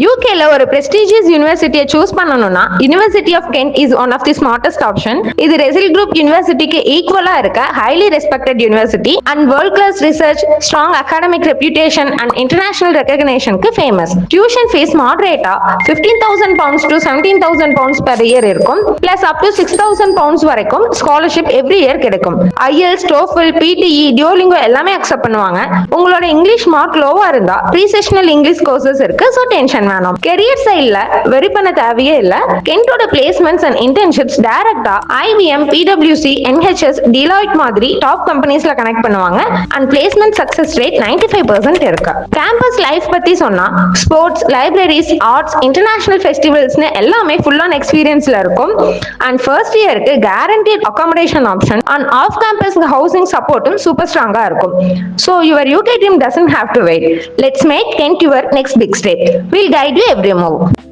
யூகேல ஒரு prestigious யூனிவர்சிட்டியை சூஸ் பண்ணணும்னா university of Kent is one of the smartest option. இது ரெசில் குரூப் யூனிவர்சிட்டிக்கு ஈக்குவலா இருக்க highly respected university and world class research, strong academic reputation and international ரெகக்னேஷனுக்கு ஃபேமஸ். டியூஷன் ஃபீஸ் மாடரேட்டா £15,000 to £17,000 per year இருக்கும். Plus up to £6,000 வரைக்கும் scholarship every year கிடைக்கும். ஐஎல்ஸ், TOEFL, PDE, டியோலிங்கோ எல்லாமே அக்செப்ட் பண்ணுவாங்க. உங்களோட இங்கிலீஷ் மார்க் லோவா இருந்தா ப்ரீ செஷனல் இங்கிலீஷ் கோர்சஸ் இருக்கு, சோ டென்ஷன் வேணாம். கெரியர் சைடுல வெரி பண்ண தேவையே இல்ல. கென்டோட பிளேஸ்மெண்ட்ஸ் அண்ட் இன்டர்ன்ஷிப்ஸ் டைரக்டா ஐபிஎம், பிடபிள்யூசி, என்ஹெச்எஸ், டிலாய்ட் மாதிரி டாப் கம்பெனிஸ்ல கனெக்ட் பண்ணுவாங்க. அண்ட் பிளேஸ்மெண்ட் சக்சஸ் ரேட் 95% இருக்கு. கேம்பஸ் லைஃப் பத்தி சொன்னா ஸ்போர்ட்ஸ், லைப்ரரிஸ், ஆர்ட்ஸ், இன்டர்நேஷனல் ஃபெஸ்டிவல்ஸ்னு எல்லாமே ஃபுல் ஆன் எக்ஸ்பீரியன்ஸ்ல இருக்கும். அண்ட் ஃபர்ஸ்ட் இயருக்கு guaranteed accommodation option and off campus housing சப்போர்ட்டும் சூப்பர் ஸ்ட்ராங்கா இருக்கும். So your UK team doesn't have to wait. Let's make Kent your next big step. We'll guide you every move.